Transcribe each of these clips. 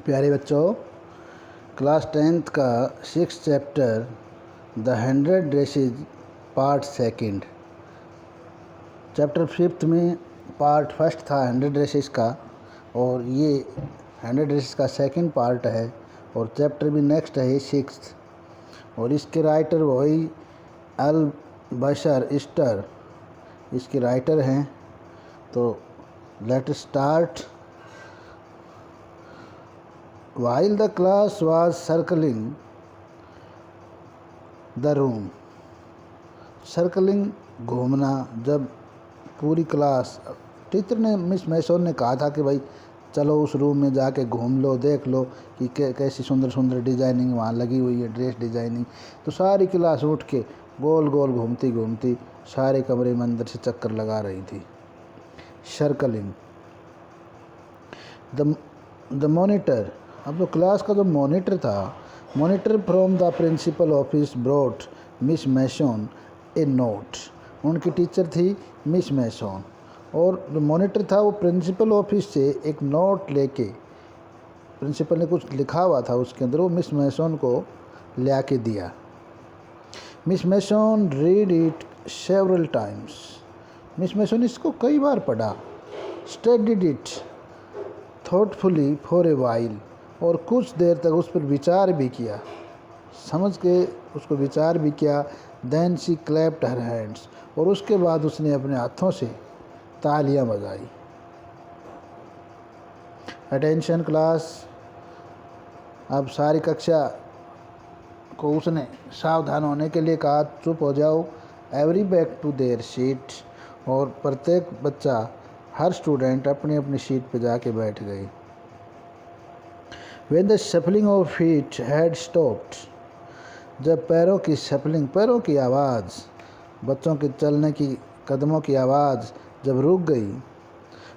प्यारे बच्चों, class 10th का 6th chapter the 100 dresses part second. Chapter 5th में पार्ट फर्स्ट था 100 ड्रेसेज का, और ये 100 ड्रेसेज का सेकंड पार्ट है। और चैप्टर भी नेक्स्ट है 6th, और इसके राइटर वही अल बशर इस्टर इसके राइटर हैं। तो let start. While the class was circling the room, circling घूमना, जब पूरी क्लास, टीचर ने मिस मैसोन ने कहा था कि भाई चलो उस रूम में जाके घूम लो, देख लो कि कैसी सुंदर सुंदर डिज़ाइनिंग वहाँ लगी हुई है, ड्रेस डिज़ाइनिंग। तो सारी क्लास उठ के गोल गोल घूमती घूमती सारे कमरे में अंदर से चक्कर लगा रही थी। सर्कलिंग द मॉनिटर, अब तो क्लास का जो मॉनिटर था, monitor from the principal office brought Miss Mason a note. उनकी टीचर थी मिस मैसोन, और जो मॉनिटर था वो प्रिंसिपल ऑफिस से एक नोट लेके, प्रिंसिपल ने कुछ लिखा हुआ था उसके अंदर, वो मिस मैसोन को ले आके दिया। Miss Mason read it several times. Miss mason इसको कई बार पढ़ा। Studied it thoughtfully for a while, और कुछ देर तक उस पर विचार भी किया, समझ के उसको विचार भी किया। Then she clapped her hands, और उसके बाद उसने अपने हाथों से तालियां बजाई। अटेंशन क्लास, अब सारी कक्षा को उसने सावधान होने के लिए कहा, चुप हो जाओ। Every back to their seat, और प्रत्येक बच्चा, हर स्टूडेंट अपनी अपनी सीट पर जाके बैठ गई। When the shuffling of feet had stopped, जब पैरों की शफलिंग, पैरों की आवाज़, बच्चों के चलने की कदमों की आवाज़ जब रुक गई,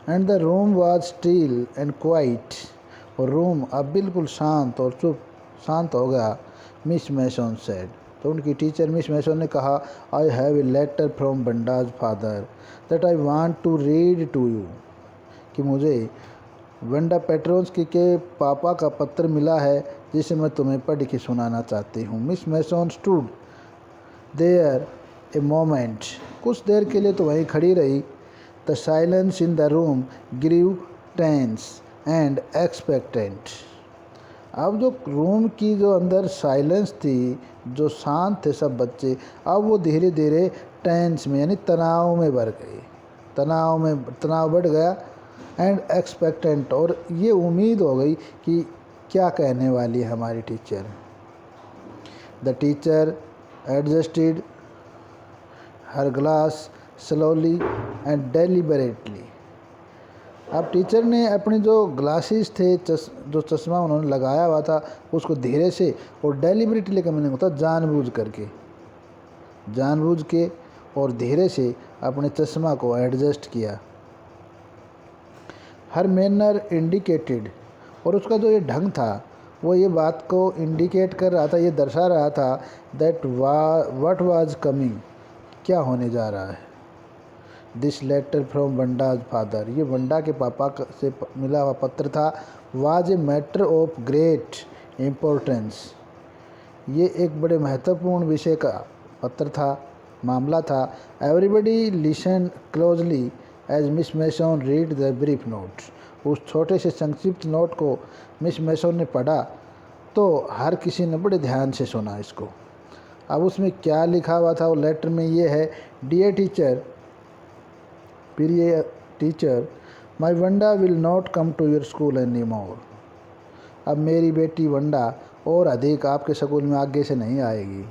and the room was still and quite, और रूम अब बिल्कुल शांत और शांत हो गया। मिस मैसोन सेड, तो उनकी टीचर मिस मैसोन ने कहा, I have a letter from Wanda's father that I want to read to you, कि मुझे वेंडा पेट्रोन्स के पापा का पत्र मिला है जिसे मैं तुम्हें पढ़ के सुनाना चाहती हूँ। Miss Mason stood there a moment, कुछ देर के लिए तो वहीं खड़ी रही। The silence in the room grew tense and expectant. अब जो रूम की जो अंदर साइलेंस थी, जो शांत थे सब बच्चे, अब वो धीरे धीरे टेंस में यानी तनाव में बढ़ गई, तनाव बढ़ गया। एंड एक्सपेक्टेंट, और ये उम्मीद हो गई कि क्या कहने वाली है हमारी teacher. The teacher adjusted her glass slowly and deliberately. अब टीचर ने अपनी जो ग्लासेस थे, जो चश्मा उन्होंने लगाया हुआ था, उसको धीरे से और डेलिबरेटली का मीनिंग होता है जानबूझ के और धीरे से अपने चश्मा को एडजस्ट किया। हर मैनर इंडिकेटेड, और उसका जो ये ढंग था वो ये बात को इंडिकेट कर रहा था, ये दर्शा रहा था दैट व्हाट वाज कमिंग, क्या होने जा रहा है। दिस लेटर फ्रॉम वंडाज फादर, ये वंडा के पापा से मिला हुआ पत्र था। Was a matter of great importance, ये एक बड़े महत्वपूर्ण विषय का पत्र था, मामला था। Everybody listen closely as Miss Mason read the brief note, उस छोटे से संक्षिप्त नोट को मिस मैसोन ने पढ़ा तो हर किसी ने बड़े ध्यान से सुना इसको। अब उसमें क्या लिखा हुआ था वो लेटर में ये है, डियर टीचर, प्रिय teacher, my Wanda will not come to your school any more. अब मेरी बेटी वंडा और अधिक आपके स्कूल में आगे से नहीं आएगी।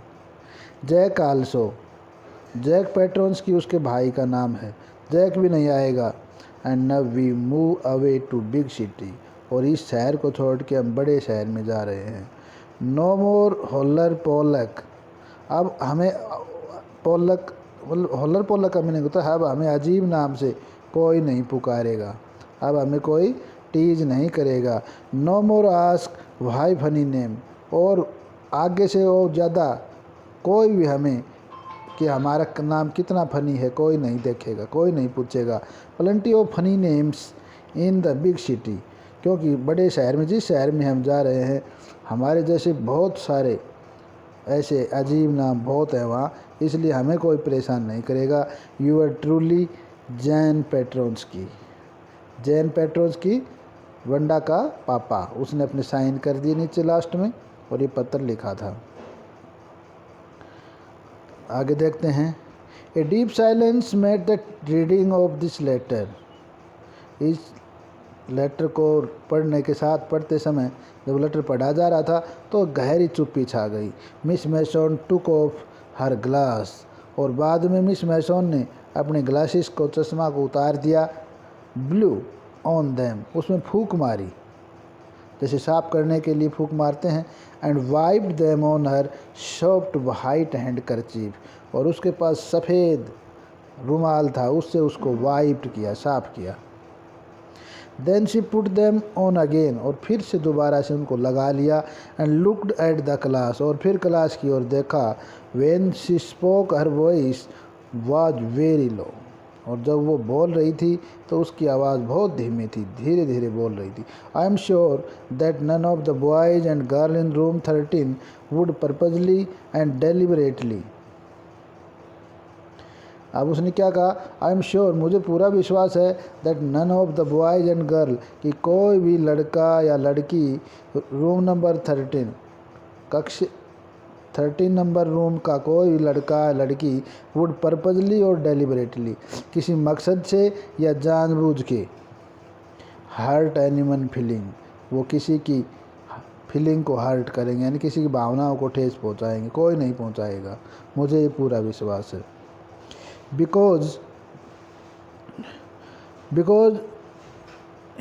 जैक आल्सो, जैक पेट्रोन्स की उसके भाई का नाम है, जैक भी नहीं आएगा। And now we move away to big city, और इस शहर को छोड़ के हम बड़े शहर में जा रहे हैं। नो मोर होलर पोलक, अब हमें पोलक, होलर पोलक का मीनिंग होता है अब हमें अजीब नाम से कोई नहीं पुकारेगा, अब हमें कोई टीज नहीं करेगा। No more ask why funny name, और आगे से और ज़्यादा कोई भी हमें कि हमारा नाम कितना फ़नी है कोई नहीं देखेगा, कोई नहीं पूछेगा। Plenty of funny names in the big city, क्योंकि बड़े शहर में, जिस शहर में हम जा रहे हैं, हमारे जैसे बहुत सारे ऐसे अजीब नाम बहुत हैं वहाँ, इसलिए हमें कोई परेशान नहीं करेगा। You are truly Jan Petronski. Jan Petronski Wanda का पापा, उसने अपने साइन कर दिए नीचे लास्ट में और ये पत्र लिखा था। आगे देखते हैं। A deep silence made the reading of this letter. इस लेटर को पढ़ने के साथ, पढ़ते समय जब लेटर पढ़ा जा रहा था तो गहरी चुप्पी छा गई। Miss mason took of her glass, और बाद में मिस मैसोन ने अपने ग्लासेस को, चश्मा को उतार दिया। ब्लू ऑन देम, उसमें फूंक मारी, जैसे साफ करने के लिए फूंक मारते हैं। And wiped them on her soft white handkerchief, और उसके पास सफ़ेद रुमाल था, उससे उसको वाइप्ड किया, साफ किया। Then she put them on again, और फिर से दोबारा से उनको लगा लिया। And looked at the class, और फिर क्लास की ओर देखा। When she spoke her voice was very low, और जब वो बोल रही थी तो उसकी आवाज़ बहुत धीमी थी, धीरे धीरे बोल रही थी। I am sure that none of the boys and girl in room 13 would purposely and deliberately. अब उसने क्या कहा? आई एम श्योर, मुझे पूरा विश्वास है, that none of the boys and girl, कि कोई भी लड़का या लड़की रूम नंबर 13, कक्ष 13 नंबर रूम का कोई भी लड़का या लड़की वुड पर्पजली और डेलिबरेटली, किसी मकसद से या जानबूझ के, हर्ट एनिमन फीलिंग, वो किसी की फीलिंग को हर्ट करेंगे, यानी किसी की भावनाओं को ठेस पहुंचाएंगे। कोई नहीं पहुंचाएगा, मुझे ये पूरा विश्वास है। Because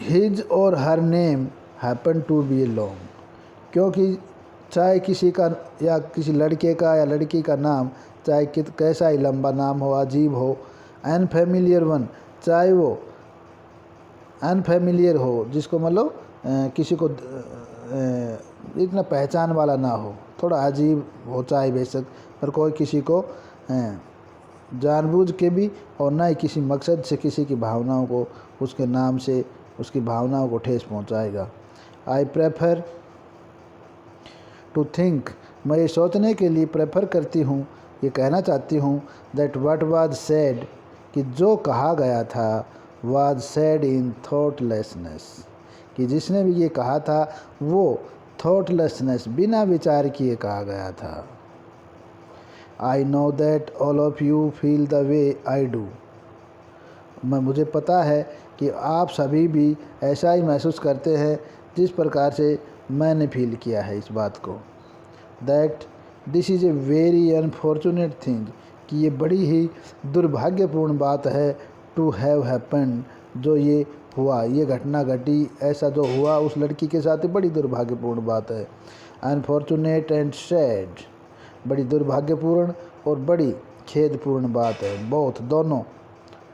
his or her name happen to be long, क्योंकि चाहे किसी का या किसी लड़के का या लड़की का नाम चाहे कैसा ही लंबा नाम हो, अजीब हो, अनफेमिलियर वन, चाहे वो अनफेमिलियर हो, जिसको मतलब किसी को इतना पहचान वाला ना हो, थोड़ा अजीब हो चाहे बेशक, पर कोई किसी को जानबूझ के भी और ना ही किसी मकसद से किसी की भावनाओं को, उसके नाम से उसकी भावनाओं को ठेस पहुंचाएगा। आई प्रेफर टू थिंक, मैं ये सोचने के लिए प्रेफर करती हूँ, ये कहना चाहती हूँ, दैट व्हाट वाज सेड, कि जो कहा गया था, वाज सेड इन थॉटलेसनेस, कि जिसने भी ये कहा था वो थॉटलेसनेस, बिना विचार किए कहा गया था। I know that all of you feel the way I do, मुझे पता है कि आप सभी भी ऐसा ही महसूस करते हैं जिस प्रकार से मैंने फील किया है इस बात को। That this is a very unfortunate thing, कि ये बड़ी ही दुर्भाग्यपूर्ण बात है, टू हैव हैपन, जो ये हुआ, ये घटना घटी, ऐसा जो हुआ उस लड़की के साथ, बड़ी दुर्भाग्यपूर्ण बात है। अनफॉर्चुनेट एंड सैड, बड़ी दुर्भाग्यपूर्ण और बड़ी खेदपूर्ण बात है, बहुत, दोनों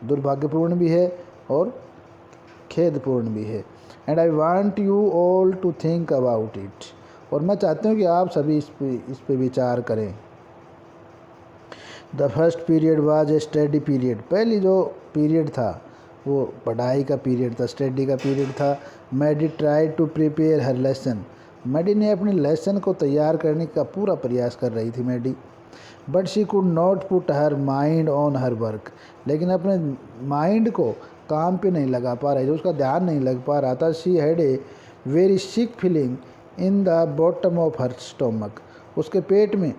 दुर्भाग्यपूर्ण भी है और खेदपूर्ण भी है। And I want you all to think about it, और मैं चाहती हूँ कि आप सभी इस पे विचार करें। The first period was a study period, पहली जो पीरियड था वो पढ़ाई का पीरियड था, स्टडी का पीरियड था। Maddie try to prepare her lesson, Maddie ने अपने लेसन को तैयार करने का पूरा प्रयास कर रही थी Maddie. But she could not put her mind on her work, लेकिन अपने माइंड को काम पे नहीं लगा पा रही, उसका ध्यान नहीं लग पा रहा था। She had a very sick feeling in the bottom of her stomach, उसके पेट में,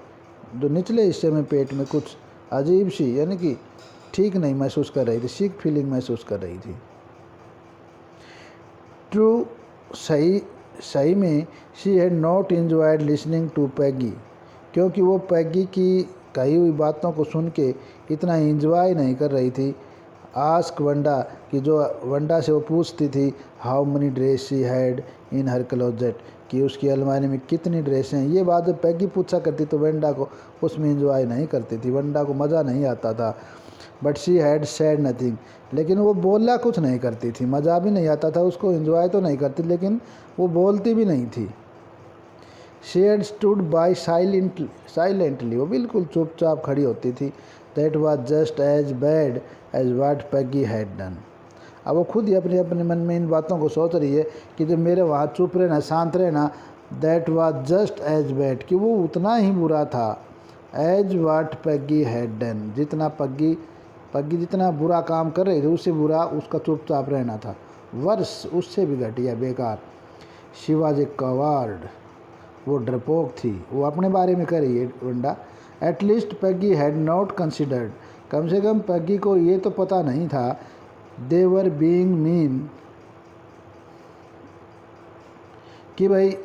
जो निचले हिस्से में पेट में कुछ अजीब सी, यानी कि ठीक नहीं महसूस कर रही थी, सिक फीलिंग महसूस कर रही थी। ट्रू, सही में she had not enjoyed listening to Peggy, क्योंकि वो पैगी की कही हुई बातों को सुन के इतना एंजॉय नहीं कर रही थी। आस्क वंडा, कि जो वंडा से वो पूछती थी, how many dress she had in her closet, कि उसकी अलमारी में कितनी ड्रेसें हैं। ये बात जब पैगी पूछा करती तो वंडा को उसमें एंजॉय नहीं करती थी, वंडा को मज़ा नहीं आता था। But she had said nothing, लेकिन वो बोला कुछ नहीं करती थी, मज़ा भी नहीं आता था उसको, एंजॉय तो नहीं करती, लेकिन वो बोलती भी नहीं थी। She had stood by silently, वो बिल्कुल चुपचाप खड़ी होती थी। That was just as bad as what Peggy had done, अब वो खुद ही अपने अपने मन में इन बातों को सोच रही है कि जब मेरे वहाँ चुप रहना, शांत रहना, that was just as bad, कि वो उतना ही बुरा था, as what Peggy had done, जितना पग्गी जितना बुरा काम कर रही थी उससे बुरा उसका चुपचाप रहना था, वर्ष उससे भी घटिया, बेकार। शी वाज ए कवार्ड, वो डरपोक थी, वो अपने बारे में कह रही है Wanda. At least Peggy had not considered, कम से कम पैगी को ये तो पता नहीं था, दे वर बीइंग मीन, कि भाई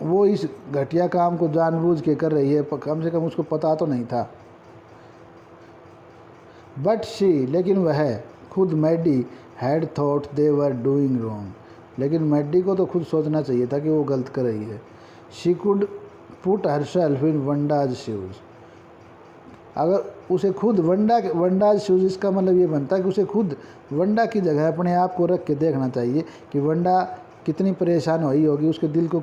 वो इस घटिया काम को जानबूझ के कर रही है, कम से कम उसको पता तो नहीं था। बट शी, लेकिन वह खुद Maddie had thought they were doing wrong, लेकिन मैडी को तो खुद सोचना चाहिए था कि वो गलत कर रही है। She could put herself in Wanda's shoes, अगर उसे खुद वंडाज शूज़, इसका मतलब ये बनता है कि उसे खुद वंडा की जगह अपने आप को रख के देखना चाहिए कि वंडा कितनी परेशान हुई होगी, उसके दिल को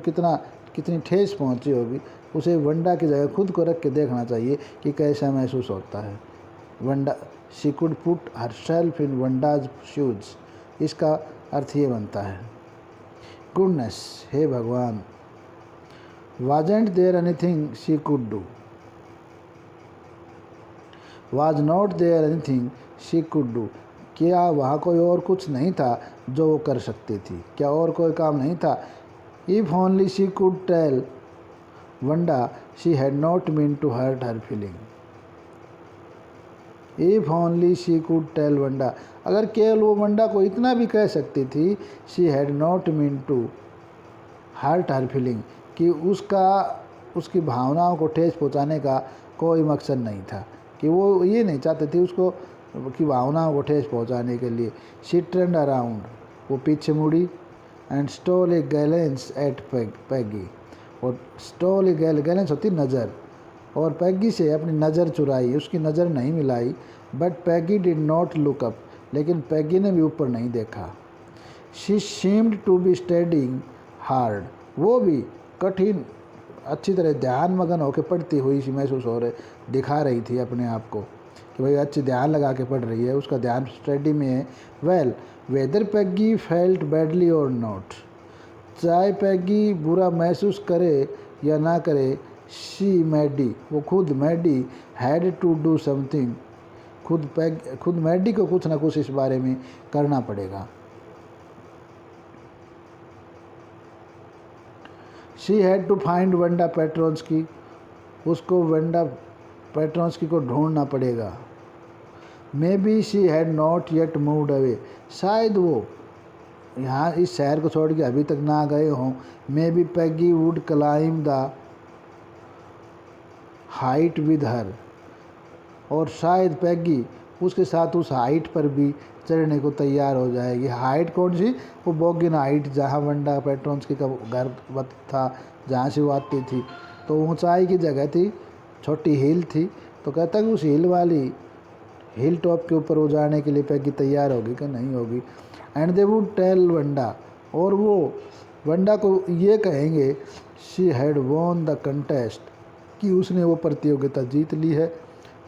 कितनी ठेस पहुंची होगी, उसे वंडा की जगह खुद को रख के देखना चाहिए कि कैसा महसूस होता है। Wanda, she could put herself in Wanda's shoes, इसका अर्थ ये बनता है गुडनेस, हे भगवान, wasn't there anything she could do, was not there anything she could do, क्या वहाँ कोई और कुछ नहीं था जो वो कर सकती थी, क्या और कोई काम नहीं था। if only she could tell Vanda she had not meant to hurt her feeling, if only she could tell Vanda, अगर केवल वो वंडा को इतना भी कह सकती थी, she had not meant to hurt her feeling, कि उसकी भावनाओं को ठेस पहुंचाने का कोई मकसद नहीं था, कि वो ये नहीं चाहते थे उसको कि भावनाओं को ठेस पहुंचाने के लिए। शी टर्न्ड अराउंड, वो पीछे मुड़ी, and stole a glance at Peggy, और स्टोल ए गैलेंस होती नज़र, और पैगी से अपनी नज़र चुराई, उसकी नज़र नहीं मिलाई। But Peggy did not look up, लेकिन पैगी ने भी ऊपर नहीं देखा। She seemed to be studying hard, वो भी कठिन अच्छी तरह ध्यान मगन होकर पढ़ती हुई सी महसूस हो रहे, दिखा रही थी अपने आप को कि भाई अच्छी ध्यान लगा के पढ़ रही है, उसका ध्यान स्टडी में है। वेल वेदर पैगी फेल्ट बैडली और नॉट, चाहे पैगी बुरा महसूस करे या ना करे, शी मैडी, वो खुद Maddie had to do something, खुद मैडी को कुछ ना कुछ इस बारे में करना पड़ेगा। She had to find Wanda Petronski, उसको वंडा पेट्रोन्स्की को ढूंढना पड़ेगा। Maybe she had not yet moved away, शायद वो यहाँ इस शहर को छोड़ के अभी तक ना गए हों। May be Peggy would climb the height with her, और शायद पैगी उसके साथ उस हाइट पर भी चढ़ने को तैयार हो जाएगी। हाइट कौन सी? वो बोगिन हाइट, जहाँ वंडा पेट्रोन्स्की का घर था, जहाँ से वो आती थी, तो ऊंचाई की जगह थी, छोटी हिल थी, तो कहता है कि उस हिल टॉप के ऊपर वो जाने के लिए पैगी तैयार होगी कि नहीं होगी। एंड दे वुड टेल वंडा, और वो वंडा को ये कहेंगे, she had won the contest, कि उसने वो प्रतियोगिता जीत ली है।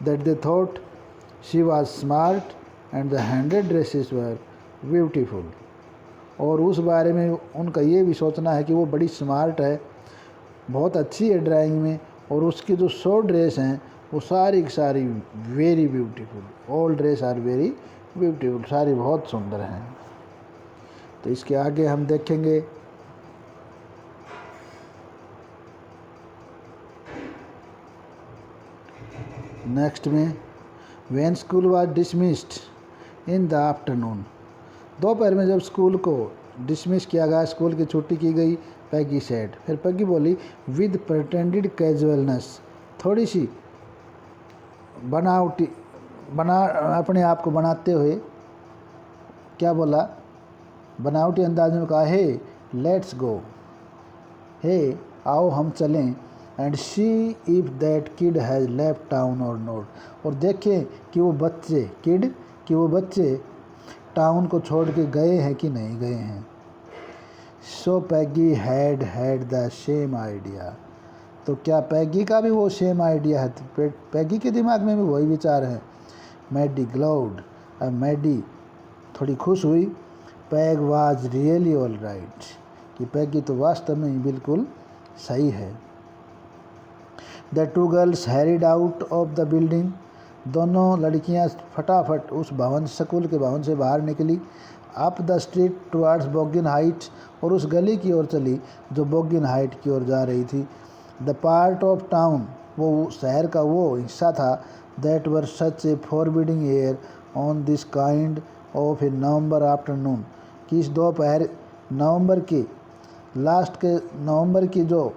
That they thought she was smart and the 100 dresses were beautiful, और उस बारे में उनका ये भी सोचना है कि वो बड़ी स्मार्ट है, बहुत अच्छी है ड्राइंग में, और उसकी जो 100 ड्रेस हैं वो सारी की सारी very beautiful, all dress are very beautiful, सारी बहुत सुंदर हैं। तो इसके आगे हम देखेंगे नेक्स्ट में, when school was dismissed in the afternoon, दोपहर में जब स्कूल को डिसमिस किया गया, स्कूल की छुट्टी की गई, पैगी सेड, फिर पैगी बोली विद प्रिटेंडेड कैजुअलनेस, थोड़ी सी अपने आप को बनाते हुए, क्या बोला, बनावटी अंदाज में कहा, हे लेट्स गो, हे आओ हम चलें, and see if that kid has left town और नॉट, और देखें कि वो बच्चे टाउन को छोड़ के गए हैं कि नहीं गए हैं। सो पैगी हैड द सेम आइडिया, तो क्या पैगी का भी वो सेम आइडिया है? पैगी के दिमाग में भी वही विचार है। मैडी ग्लाउड, अब मैडी थोड़ी खुश हुई, Peg was really all right, कि पैगी तो वास्तव में ही बिल्कुल सही है। The two girls hurried out of the building, दोनों लड़कियां फटाफट उस भवन, स्कूल के भवन से बाहर निकली। Up the street towards Boggins Heights, और उस गली की ओर चली जो बोगिन हाइट की ओर जा रही थी। द पार्ट ऑफ टाउन, वो शहर का वो हिस्सा था, that were such A forbidding air on this kind of A November afternoon, कि इस दोपहर नवंबर की जो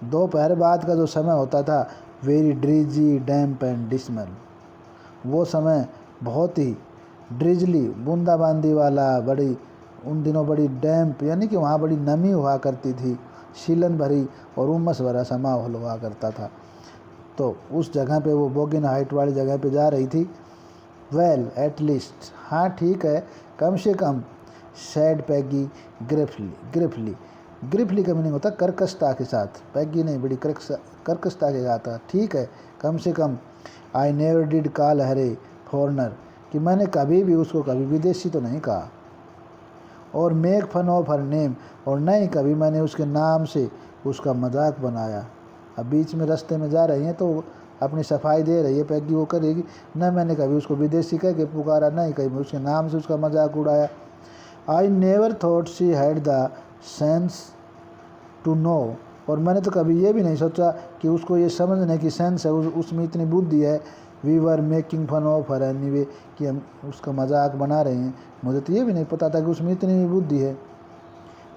दोपहर बाद का जो समय होता था, वेरी ड्रीजी डैम्प एंड डिस्मल, वो समय बहुत ही ड्रिजली, बूंदाबांदी वाला, बड़ी उन दिनों बड़ी डैम्प, यानी कि वहाँ बड़ी नमी हुआ करती थी, शीलन भरी और उमस भरा सा माहौल हुआ करता था। तो उस जगह पे, वो बोगिन हाइट वाली जगह पे जा रही थी। वेल एट लीस्ट, हाँ ठीक है, कम से कम, सैड पैगी ग्रिफली का मीनिंग होता है कर्कशता के साथ, पैगी नहीं, बड़ी कर्कशता के साथ, ठीक है कम से कम। I never did call her a foreigner, कि मैंने कभी भी उसको कभी विदेशी तो नहीं कहा। और make fun of her name, और नहीं कभी मैंने उसके नाम से उसका मजाक बनाया। अब बीच में रास्ते में जा रही हैं तो अपनी सफाई दे रही है पैगी, वो करेगी, न मैंने कभी उसको विदेशी कह के पुकारा, नहीं कभी उसके नाम से उसका मजाक उड़ाया। I never thought she had the sense to know, और मैंने तो कभी ये भी नहीं सोचा कि उसको ये समझने की सेंस है, उसमें इतनी बुद्धि है। We were making fun of her anyway, कि हम उसका मजाक बना रहे हैं, मुझे तो ये भी नहीं पता था कि उसमें इतनी बुद्धि है।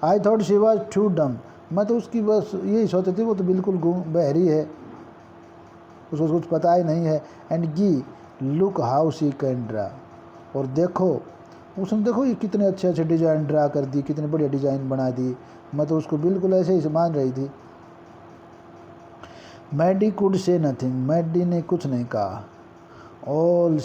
I thought she was too dumb, मैं तो उसकी बस यही सोचती थी वो तो बिल्कुल बहरी है, उसको कुछ पता ही नहीं है। एंड गी look how she can draw, और देखो उसने, देखो ये कितने अच्छे अच्छे डिज़ाइन ड्रा कर दी, कितने बढ़िया डिज़ाइन बना दी, मैं तो उसको बिल्कुल ऐसे ही मान रही थी। Maddie could say nothing, Maddie ने कुछ नहीं कहा। All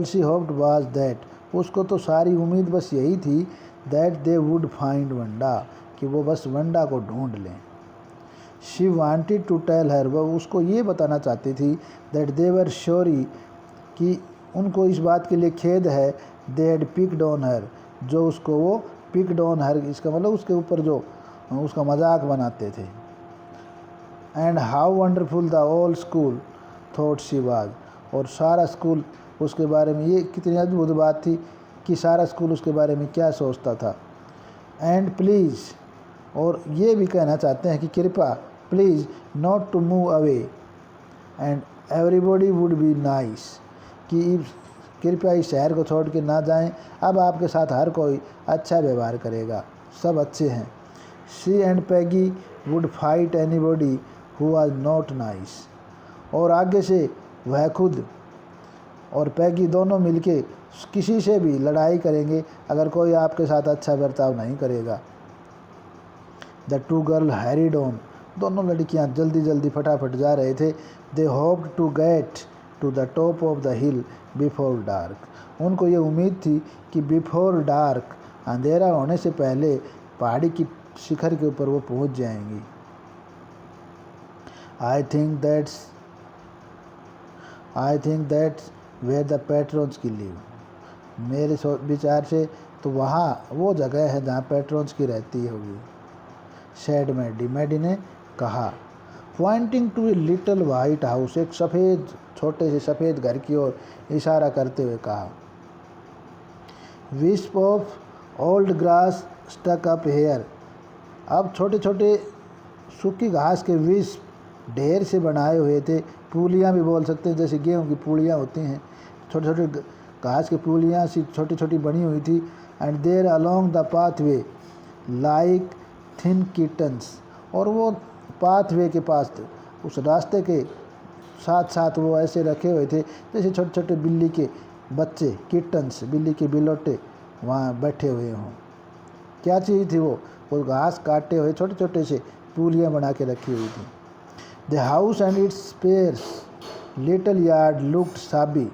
she hoped was that, उसको तो सारी उम्मीद बस यही थी, that they would find Wanda, कि वो बस वंडा को ढूंढ लें। She wanted to tell her, वह उसको ये बताना चाहती थी, दैट दे वर श्योरी, कि उनको इस बात के लिए खेद है, they had picked on her, जो उसको वो पिक्ड ऑन हर, इसका मतलब उसके ऊपर जो उसका मजाक बनाते थे। And how wonderful the old school thought she was, और सारा स्कूल उसके बारे में, ये कितनी अद्भुत बात थी कि सारा स्कूल उसके बारे में क्या सोचता था। एंड प्लीज़, और ये भी कहना चाहते हैं कि कृपया, please not to move away and everybody would be nice, कि कृपया इस शहर को छोड़ के ना जाएं, अब आपके साथ हर कोई अच्छा व्यवहार करेगा, सब अच्छे हैं। She and Peggy would fight anybody who was not nice, और आगे से वह खुद और पैगी दोनों मिलके किसी से भी लड़ाई करेंगे अगर कोई आपके साथ अच्छा बर्ताव नहीं करेगा। The two girl hurried on, दोनों लड़कियां जल्दी जल्दी फटाफट जा रहे थे। They hoped to get to the top of the hill before dark, उनको ये उम्मीद थी कि बिफोर डार्क, अंधेरा होने से पहले पहाड़ी की शिखर के ऊपर वो पहुंच जाएंगी। I think that's where the Petronskis live, मेरे विचार से तो वहाँ वो जगह है जहाँ पेट्रोन्स की रहती होगी। सैड मैडी ने कहा, pointing to a little white house, एक सफ़ेद, छोटे से सफ़ेद घर की ओर इशारा करते हुए कहा। Wisp of old grass stuck up here, अब छोटे छोटे सूखी घास के विस्प ढेर से बनाए हुए थे, पूलियाँ भी बोल सकते हैं, जैसे गेहूँ की पूलियाँ होती हैं, छोटे छोटे घास की पूलियाँ सी छोटी छोटी बनी हुई थी। And there along the pathway like thin kittens, और वो पाथवे के पास, उस रास्ते के साथ साथ वो ऐसे रखे हुए थे जैसे छोटे छोटे बिल्ली के बच्चे, किटन्स, बिल्ली के बिलोटे वहाँ बैठे हुए हों। क्या चीज़ थी वो घास काटे हुए छोटे छोटे से पूलियाँ बना के रखी हुई थी। The house and its sparse little yard looked shabby,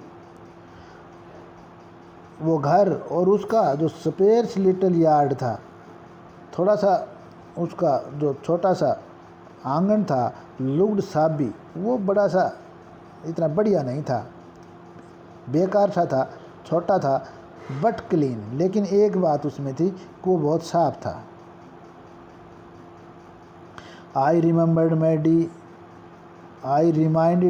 वो घर और उसका जो स्पेयर्स लिटिल यार्ड था, थोड़ा सा उसका जो छोटा सा आंगन था, लुक्ड साबी, वो बड़ा सा इतना बढ़िया नहीं था, बेकार सा था, छोटा था, बट क्लीन, लेकिन एक बात उसमें थी कि वो बहुत साफ था। आई रिमाइंडेड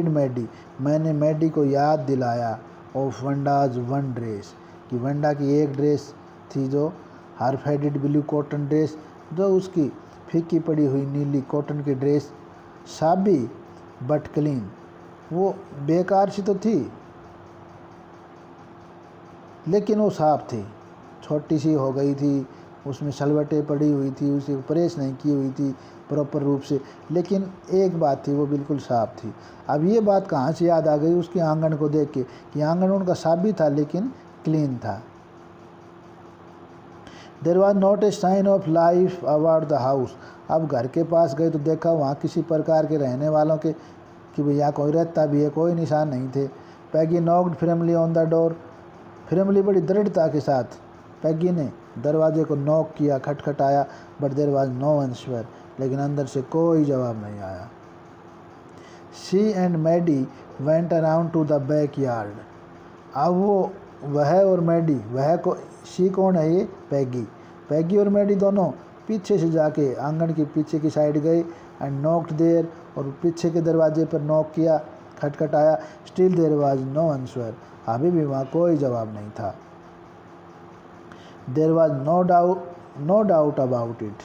मैडी, मैंने मैडी को याद दिलाया ऑफ वंडाज वन ड्रेस, कि वंडा की एक ड्रेस थी जो हर फेडेड ब्लू कॉटन ड्रेस, जो उसकी फीकी पड़ी हुई नीली कॉटन की ड्रेस, साबी बट क्लीन, वो बेकार सी तो थी लेकिन वो साफ थी, छोटी सी हो गई थी, उसमें सलवटें पड़ी हुई थी, उसे प्रेस नहीं की हुई थी प्रॉपर रूप से, लेकिन एक बात थी वो बिल्कुल साफ थी। अब ये बात कहाँ से याद आ गई? उसके आंगन को देख के, कि आंगन उनका साफ भी था लेकिन क्लीन था। There was not a sign of life about the house, अब घर के पास गए तो देखा वहाँ किसी प्रकार के रहने वालों के, कि भैया कोई रहता भी है, कोई निशान नहीं थे। Peggy knocked firmly on the door, firmly बड़ी दृढ़ता के साथ पैगी ने दरवाजे को नॉक किया, खटखटाया, but there was no answer, लेकिन अंदर से कोई जवाब नहीं आया। She and Maddie went around to the back yard, अब वह और मैडी, शी कौन है? ये पैगी और मैडी दोनों पीछे से जाके आंगन के पीछे की साइड गए, एंड नॉक्ड देयर, और पीछे के दरवाजे पर नॉक किया, खटखटाया। Still there was no answer, अभी भी वहाँ कोई जवाब नहीं था। There was no doubt about it,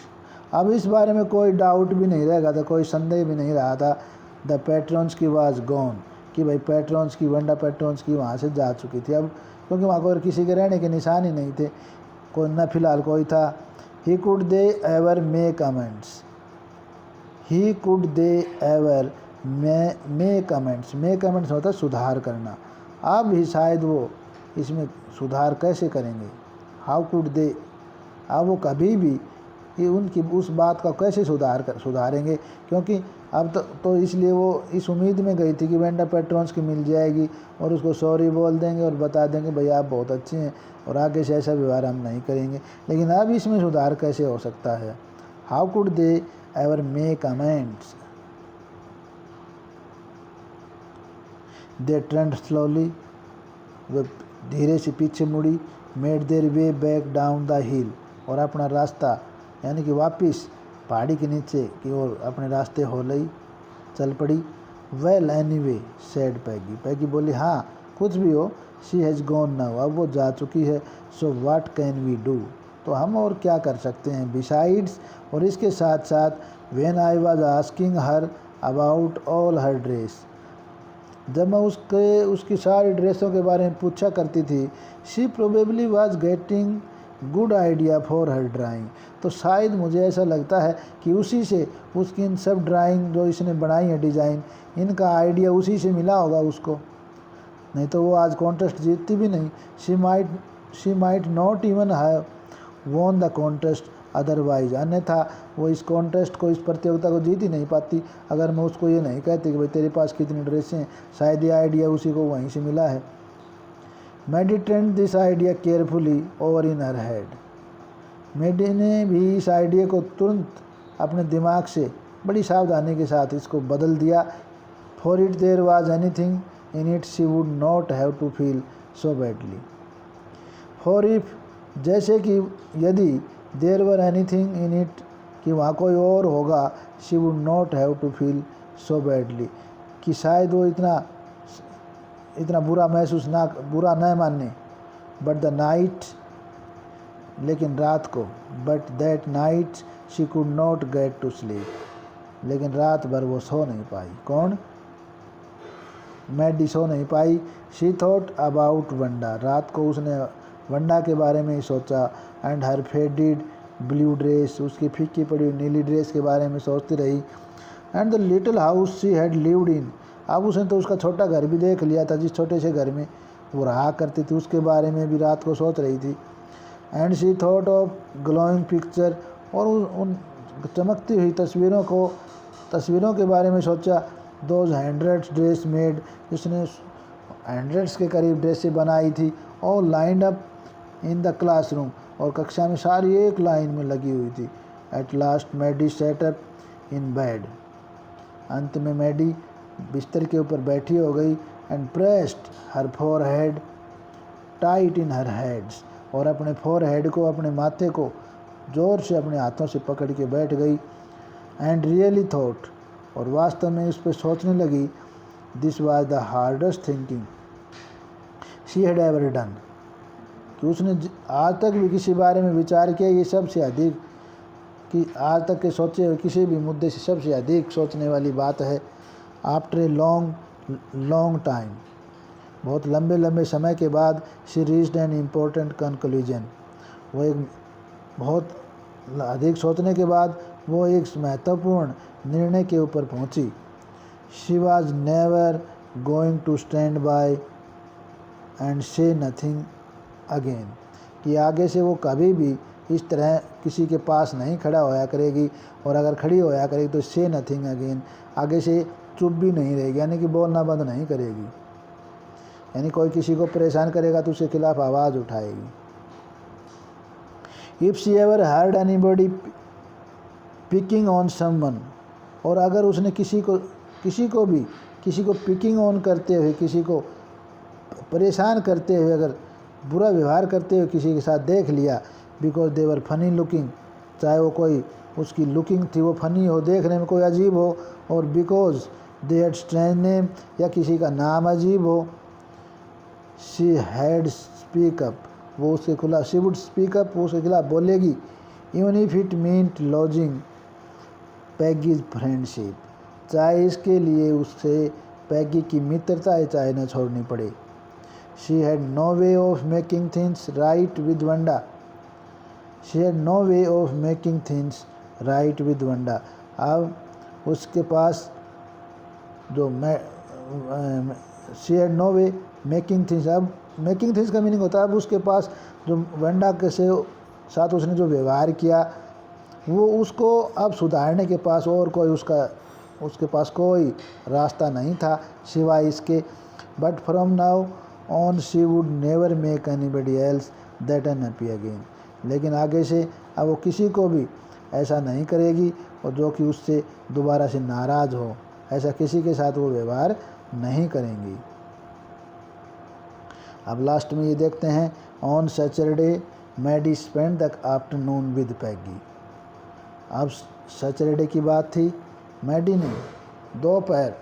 अब इस बारे में कोई डाउट भी नहीं रहेगा था, कोई संदेह भी नहीं रहा था। द पेट्रॉन्स की वाज गॉन, कि भाई पेट्रॉन्स की, वंडा पेट्रॉन्स की वहाँ से जा चुकी थी अब, क्योंकि वहाँ कोई किसी के रहने के निशान ही नहीं थे, कोई न फिलहाल कोई था। He could they ever make amends, he could they ever make amends होता है सुधार करना, अब भी शायद वो इसमें सुधार कैसे करेंगे? हाउ कुड दे, अब वो कभी भी ये उनकी उस बात का कैसे सुधारेंगे? क्योंकि अब तो इसलिए वो इस उम्मीद में गई थी कि वेंडा पेट्रॉन्स की मिल जाएगी और उसको सॉरी बोल देंगे और बता देंगे भैया आप बहुत अच्छे हैं और आगे से ऐसा व्यवहार हम नहीं करेंगे, लेकिन अब इसमें सुधार कैसे हो सकता है? How could they ever make amends? They turned slowly, वे धीरे से पीछे मुड़ी। Made their way back down the hill, और अपना रास्ता यानी कि वापस पहाड़ी के नीचे की ओर अपने रास्ते हो लई, चल पड़ी। वेल एनीवे सेड पैगी बोली हाँ कुछ भी हो, शी हैज़ गॉन नाउ, अब वो जा चुकी है। So what can we do, तो हम और क्या कर सकते हैं? बिसाइड्स, और इसके साथ साथ when I was asking her about all her dress, जब मैं उसकी सारी ड्रेसों के बारे में पूछा करती थी, she probably was getting good idea for her drawing, तो शायद मुझे ऐसा लगता है कि उसी से उसकी इन सब ड्राइंग जो इसने बनाई है डिज़ाइन, इनका आइडिया उसी से मिला होगा उसको, नहीं तो वो आज कॉन्टेस्ट जीतती भी नहीं। She might not even have won the contest otherwise, अन्यथा वो इस कॉन्टेस्ट को, इस प्रतियोगिता को जीत ही नहीं पाती अगर मैं उसको ये नहीं कहती कि भाई तेरे पास कितनी ड्रेसें हैं, शायद ये आइडिया उसी को वहीं से मिला है। Meditate this idea carefully over in her head, Maddie ने भी इस आइडिया को तुरंत अपने दिमाग से बड़ी सावधानी के साथ इसको बदल दिया। For it there was anything in it she would not have to feel so badly, for if, जैसे कि यदि there were anything in it, कि वहाँ कोई और होगा, she would not have to feel so badly, कि शायद वो इतना बुरा न माने। बट द नाइट, लेकिन रात को, but that night she could not get to sleep, लेकिन रात भर वो सो नहीं पाई। कौन? मैडी सो नहीं पाई। शी थॉट अबाउट वंडा, रात को उसने वंडा के बारे में ही सोचा, and her faded blue dress, उसकी फीकी पड़ी हुई नीली ड्रेस के बारे में सोचती रही। And the little house she had lived in, अब उसने तो उसका छोटा घर भी देख लिया था, जिस छोटे से घर में वो रहा करती थी उसके बारे में भी रात को सोच रही थी। And she thought of glowing picture, और उन चमकती हुई तस्वीरों के बारे में सोचा। दोज हंड्रेड्स ड्रेस मेड, जिसने हंड्रेड्स के करीब ड्रेसें बनाई थी, और lined up in the classroom, और कक्षा में सारी एक लाइन में लगी हुई थी। At last Maddie sat up in bed, अंत में मैडी बिस्तर के ऊपर बैठी हो गई। And pressed her forehead, tight in her heads, और अपने फोरहेड को, अपने माथे को ज़ोर से अपने हाथों से पकड़ के बैठ गई। एंड रियली थॉट, और वास्तव में इस पर सोचने लगी, this was the hardest thinking she had ever done, कि उसने आज तक भी किसी बारे में विचार किया, ये सबसे अधिक, कि आज तक के सोचे हुए किसी भी मुद्दे से सबसे अधिक सोचने वाली बात है। आफ्टर ए लॉन्ग टाइम, बहुत लंबे लंबे समय के बाद, she reached an important conclusion, वो एक बहुत अधिक सोचने के बाद वो एक महत्वपूर्ण निर्णय के ऊपर पहुंची। She was never going to stand by and say nothing again, कि आगे से वो कभी भी इस तरह किसी के पास नहीं खड़ा होया करेगी, और अगर खड़ी होया करेगी तो से नथिंग अगेन, आगे से चुप भी नहीं रहेगी, यानी कि बोलना बंद नहीं करेगी, यानी कोई किसी को परेशान करेगा तो उसके खिलाफ आवाज़ उठाएगी। If she ever heard anybody picking on someone, और अगर उसने किसी को पिकिंग ऑन करते हुए, किसी को परेशान करते हुए, अगर बुरा व्यवहार करते हुए किसी के साथ देख लिया, because they were funny looking, चाहे वो कोई उसकी लुकिंग थी वो फनी हो, देखने में कोई अजीब हो, और because they had strange name, या किसी का नाम अजीब हो, शी हैड स्पीक अप, वो उसके खिलाफ, शी वुड स्पीक अप, वो उसके खिलाफ बोलेगी, even if it meant losing Peggy's friendship, चाहे इसके लिए उससे पैगी की मित्रता है चाहे न छोड़नी पड़े। She had no way of making things right with Wanda, she had no way of making things right with Wanda, अब उसके पास जो she had no way making things, अब मेकिंग थिंग्स का मीनिंग होता है अब उसके पास जो वंडा के साथ उसने जो व्यवहार किया, वो उसको अब सुधारने के पास और कोई उसके पास कोई रास्ता नहीं था सिवाय इसके। But from now on she would never make anybody else that unhappy again, लेकिन आगे से अब वो किसी को भी ऐसा नहीं करेगी और जो कि उससे दोबारा से नाराज़ हो, ऐसा किसी के साथ वो व्यवहार नहीं करेंगी। अब लास्ट में ये देखते हैं, on Saturday Maddie spend the afternoon with Peggy. अब सैटरडे की बात थी, मैडी ने दोपहर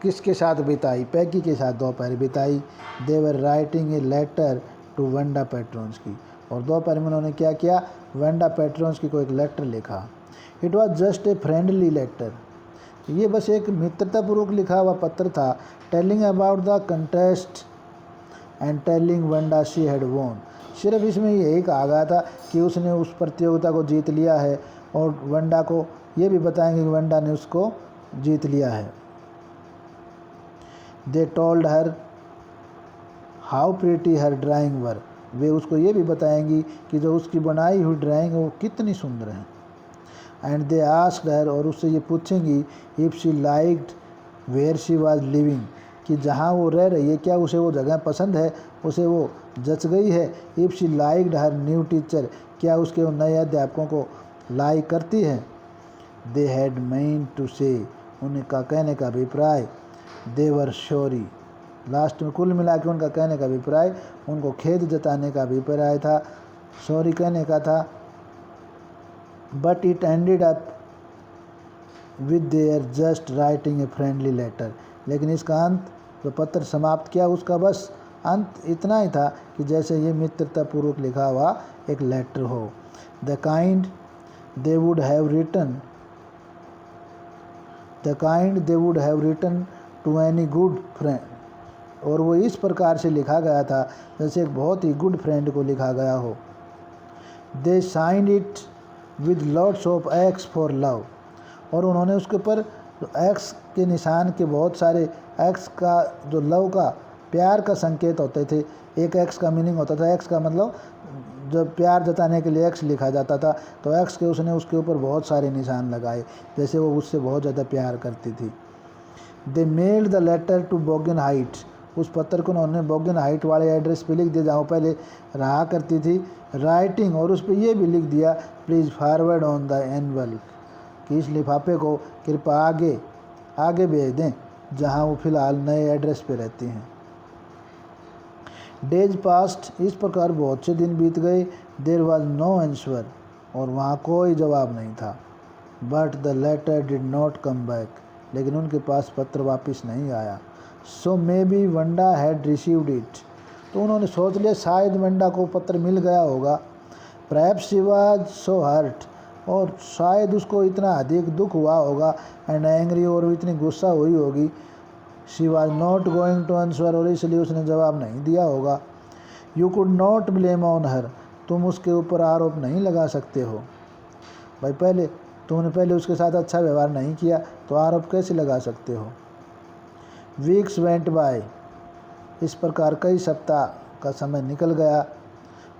किसके साथ बिताई, पैगी के साथ दोपहर बिताई। They were writing a letter to Wanda Petronskis, और दोपहर में उन्होंने क्या किया, वंडा पेट्रोन्स की को एक लेटर लिखा। It was just a friendly letter, ये बस एक मित्रतापूर्वक लिखा हुआ पत्र था। Telling about the contest and telling Wanda she had won, सिर्फ इसमें यही कहा गया था कि उसने उस प्रतियोगिता को जीत लिया है, और वंडा को ये भी बताएंगे कि वंडा ने उसको जीत लिया है। They told her how pretty her drawing were, वे उसको ये भी बताएंगी कि जो उसकी बनाई हुई ड्राइंग है वो कितनी सुंदर है। एंड दे आस्क्ड हर, और उससे ये पूछेंगी, if she liked where she was living, कि जहाँ वो रह रही है क्या उसे वो जगह पसंद है, उसे वो जच गई है। If she liked her new teacher, क्या उसके उन नए अध्यापकों को लाइक करती है। दे हैड मीन टू से, उनका कहने का अभिप्राय, दे वर सॉरी, लास्ट में कुल मिला के उनका कहने का अभिप्राय, उनको खेद जताने का अभिप्राय था, सॉरी कहने का था। But it ended up with their just writing a friendly letter, लेकिन इसका अंत जो पत्र समाप्त किया उसका बस अंत इतना ही था कि जैसे ये मित्रतापूर्वक लिखा हुआ एक लेटर हो। The kind they would have written to any good friend, और वो इस प्रकार से लिखा गया था जैसे एक बहुत ही गुड फ्रेंड को लिखा गया हो। They signed it with lots of X for love, और उन्होंने उसके ऊपर एक्स के निशान के बहुत सारे, एक्स का जो लव का प्यार का संकेत होते थे, एक एक्स का मीनिंग होता था, एक्स का मतलब जब प्यार जताने के लिए एक्स लिखा जाता था तो एक्स के उसने उसके ऊपर बहुत सारे निशान लगाए, जैसे वो उससे बहुत ज़्यादा प्यार करती थी। They mailed the letter to Boggins Heights, उस पत्र को उन्होंने बोगन हाइट वाले एड्रेस पे लिख दिया जहाँ पहले रहा करती थी। राइटिंग, और उस पर यह भी लिख दिया, please forward on the anvil, कि इस लिफाफे को कृपया आगे भेज दें जहाँ वो फ़िलहाल नए एड्रेस पे रहती हैं। डेज पास्ट, इस प्रकार बहुत से दिन बीत गए। देर वॉज नो आंसर, और वहाँ कोई जवाब नहीं था। But the letter did not come back, लेकिन उनके पास पत्र वापस नहीं आया। So maybe Wanda had received it, तो उन्होंने सोच लिया शायद वंडा को पत्र मिल गया होगा। Perhaps she was so hurt, और शायद उसको इतना अधिक दुख हुआ होगा, एंड एंग्री, और इतनी गुस्सा हुई होगी। She was not going to answer, और इसलिए उसने जवाब नहीं दिया होगा। You could not blame on her, तुम उसके ऊपर आरोप नहीं लगा सकते हो। भाई तुमने पहले उसके साथ अच्छा व्यवहार नहीं किया तो आरोप कैसे लगा सकते हो। वीक्स वेंट बाय, इस प्रकार कई सप्ताह का समय निकल गया।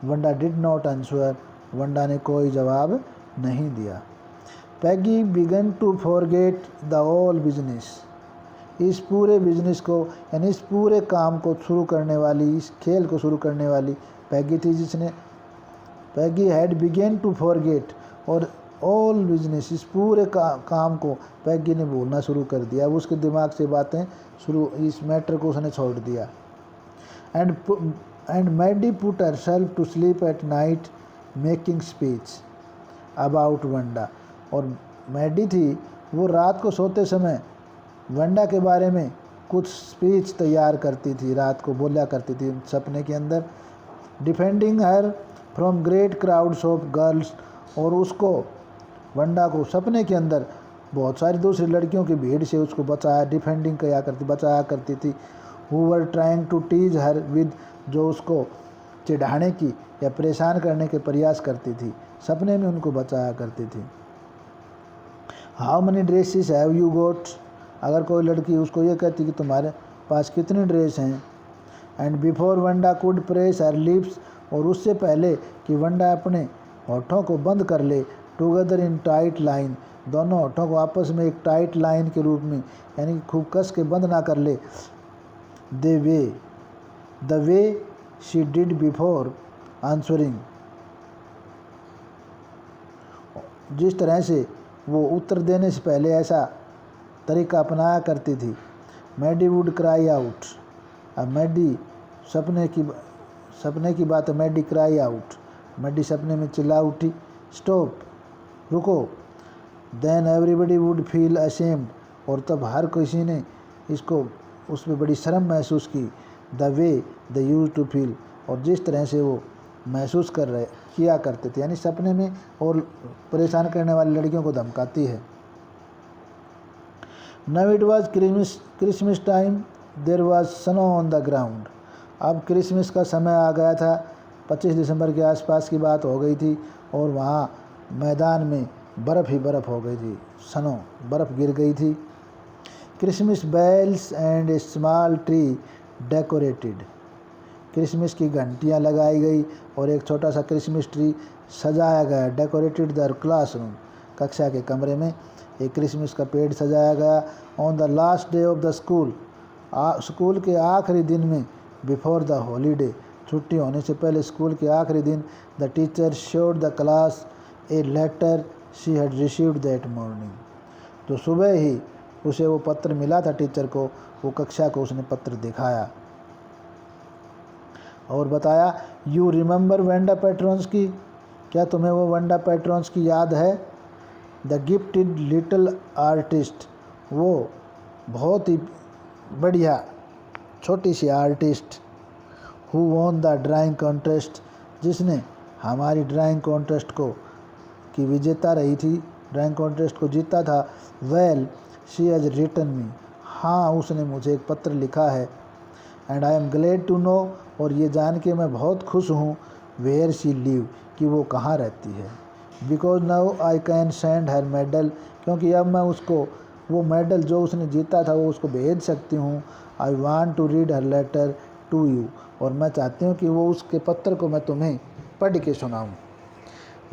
Wanda did not answer, Wanda ने कोई जवाब नहीं दिया। Peggy began to forget the whole business, इस पूरे बिजनेस को यानी इस पूरे काम को शुरू करने वाली, इस खेल को शुरू करने वाली पैगी थी, जिसने पैगी हैड बिगन टू फॉरगेट, और ऑल बिजनेस, इस पूरे काम को पैगी ने भूलना शुरू कर दिया। अब उसके दिमाग से बातें शुरू, इस मैटर को उसने छोड़ दिया। And Maddie put herself to sleep at night making speech about Wanda, और मैडी थी वो रात को सोते समय वंडा के बारे में कुछ स्पीच तैयार करती थी, रात को बोला करती थी सपने के अंदर। Defending her from great crowds of girls, और उसको वंडा को सपने के अंदर बहुत सारी दूसरी लड़कियों की भीड़ से उसको बचाया करती थी। Who were trying to tease her with, जो उसको चिढ़ाने की या परेशान करने के प्रयास करती थी, सपने में उनको बचाया करती थी। How many dresses have you got, अगर कोई लड़की उसको ये कहती कि तुम्हारे पास कितनी ड्रेस हैं। And before Wanda could press her lips, और उससे पहले कि वंडा अपने होठों को बंद कर ले, टुगेदर इन टाइट लाइन, दोनों होठों को आपस में एक टाइट लाइन के रूप में यानी खूब कस के बंद ना कर ले। The way she did before answering, जिस तरह से वो उत्तर देने से पहले ऐसा तरीका अपनाया करती थी। मैडी वुड क्राई आउट, अब मैडी सपने की बात है। मैडी क्राई आउट, मैडी सपने में चिल्ला उठी, स्टॉप, रुको। Then everybody would feel ashamed, और तब हर किसी ने इसको उस पर बड़ी शर्म महसूस की। The way the use to feel, और जिस तरह से वो महसूस किया करते थे, यानी सपने में और परेशान करने वाली लड़कियों को धमकाती है। Now it was Christmas time, there was snow on the ground, अब क्रिसमस का समय आ गया था, 25 दिसंबर के आसपास की बात हो गई थी, और वहाँ मैदान में बर्फ़ ही बर्फ़ हो गई थी, स्नो, बर्फ़ गिर गई थी। Christmas bells and a small tree decorated, Christmas की घंटियाँ लगाई गई और एक छोटा सा क्रिसमस ट्री सजाया गया। डेकोरेटेड द क्लासरूम, कक्षा के कमरे में एक क्रिसमस का पेड़ सजाया गया। On the last day of the school, school के आखिरी दिन में, बिफोर द हॉलीडे, छुट्टी होने से पहले स्कूल के आखिरी दिन, the teacher showed the class a letter she had received that morning, तो सुबह ही उसे वो पत्र मिला था टीचर को, वो कक्षा को उसने पत्र दिखाया और बताया, यू रिमेंबर वंडा पैट्रॉन्स की, क्या तुम्हें वो वंडा पैट्रॉन्स की याद है। द गिफ्टेड लिटिल आर्टिस्ट, वो बहुत ही बढ़िया छोटी सी artist, who won the drawing contest, जिसने हमारी ड्राइंग कॉन्टेस्ट को की विजेता रही थी, ड्राइंग कॉन्टेस्ट को जीता था। Well she has written me, हाँ उसने मुझे एक पत्र लिखा है। And I am glad to know, और ये जान के मैं बहुत खुश हूँ, वेयर शी लिव, कि वो कहाँ रहती है। Because now I can send her medal, क्योंकि अब मैं उसको वो मेडल जो उसने जीता था वो उसको भेज सकती हूँ। I want to read her letter to you, और मैं चाहती हूँ कि वो उसके पत्र को मैं तुम्हें पढ़ के सुनाऊँ।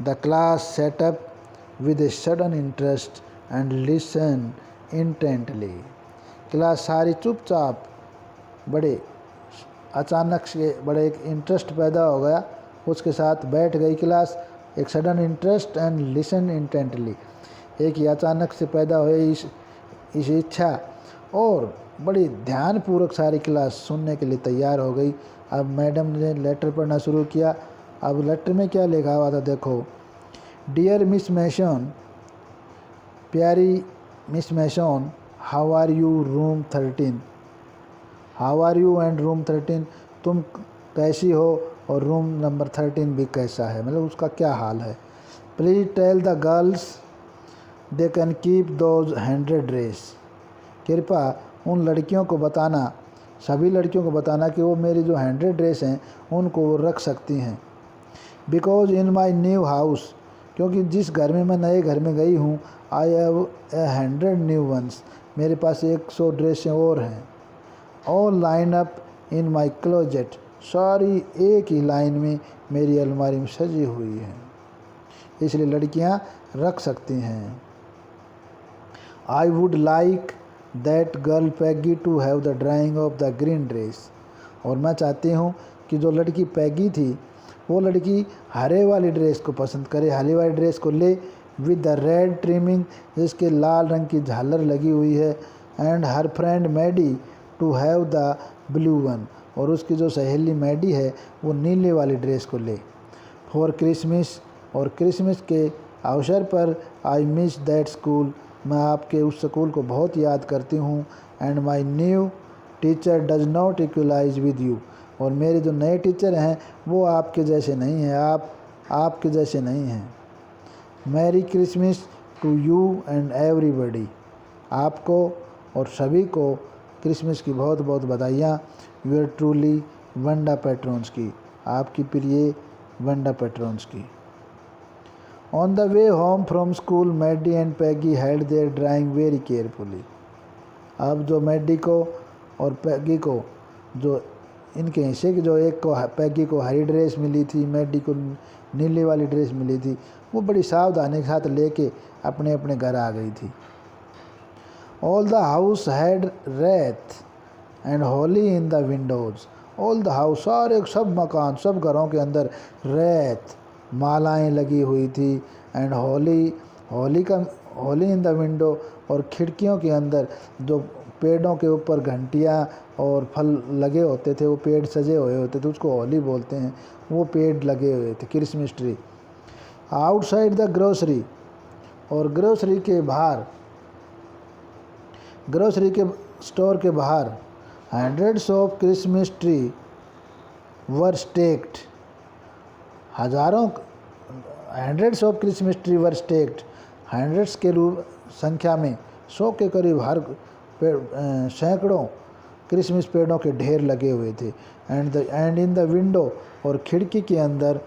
The class set up with a sudden interest and listen intently, class सारी चुपचाप, बड़े अचानक से बड़े एक इंटरेस्ट पैदा हो गया, उसके साथ बैठ गई क्लास। एक sudden interest and listen intently, एक ही अचानक से पैदा हुई इस इच्छा और बड़ी ध्यानपूर्वक सारी क्लास सुनने के लिए तैयार हो गई। अब मैडम ने लेटर पढ़ना शुरू किया। अब लेटर में क्या लिखा हुआ था देखो। डियर मिस मैशन, प्यारी Miss Mason, how are you room 13, how are you and room 13, तुम कैसी हो और रूम नंबर 13 भी कैसा है, मतलब उसका क्या हाल है। Please tell the girls they can keep those 100 dress, कृपया उन लड़कियों को बताना, सभी लड़कियों को बताना कि वो मेरी जो 100 ड्रेस हैं उनको वो रख सकती हैं। Because in my new house, क्योंकि जिस घर में मैं नए घर में गई हूँ, आई हैव 100 न्यू वंस, मेरे पास 100 ड्रेसें और हैं। All line up in my closet, सारी एक ही लाइन में मेरी अलमारी में सजी हुई हैं, इसलिए लड़कियां रख सकती हैं। I would like that girl Peggy to have the drawing of the green dress, और मैं चाहती हूँ कि जो लड़की पैगी थी वो लड़की हरे वाली ड्रेस को पसंद करे, हरे वाली ड्रेस को ले, विद द रेड ट्रिमिंग, जिसके लाल रंग की झालर लगी हुई है, and her friend Maddie to have the blue one, और उसकी जो सहेली मैडी है वो नीले वाली ड्रेस को ले। फॉर क्रिसमस, और क्रिसमस के अवसर पर, आई मिस दैट स्कूल, मैं आपके उस स्कूल को बहुत याद करती हूँ। And my new teacher does not equalize with you, और मेरे जो नए टीचर हैं वो आपके जैसे नहीं हैं, आपके जैसे नहीं हैं। Merry Christmas to you and everybody, आपको और सभी को क्रिसमस की बहुत बहुत बधाइयाँ। You are truly Wanda Petronski, आपकी प्रिय Wanda Petronski. On the way home from school, Maddie and Peggy held their drawing very carefully, अब जो मैडी को और पैगी को, जो इनके हिस्से की, जो एक को पैगी को हरी ड्रेस मिली थी, मैडी को नीली वाली ड्रेस मिली थी, वो बड़ी सावधानी के साथ लेके अपने अपने घर आ गई थी। ऑल द हाउस हैड रेत and Holi in the Windows, all the house, सारे सब मकान, सब घरों के अंदर रेत, मालाएं लगी हुई थी, and Holi in the window, और खिड़कियों के अंदर जो पेड़ों के ऊपर घंटियां और फल लगे होते थे, वो पेड़ सजे हुए होते थे, उसको होली बोलते हैं, वो पेड़ लगे हुए थे, Christmas tree. Outside the grocery, और ग्रोसरी के बाहर, ग्रोसरी के स्टोर के बाहर, hundreds of Christmas tree were stacked, hundreds of Christmas tree were stacked, hundreds के रूप संख्या में 100 के करीब हर सैकड़ों क्रिसमस पेड़ों के ढेर लगे हुए थे। एंड इन द विंडो, और खिड़की के अंदर,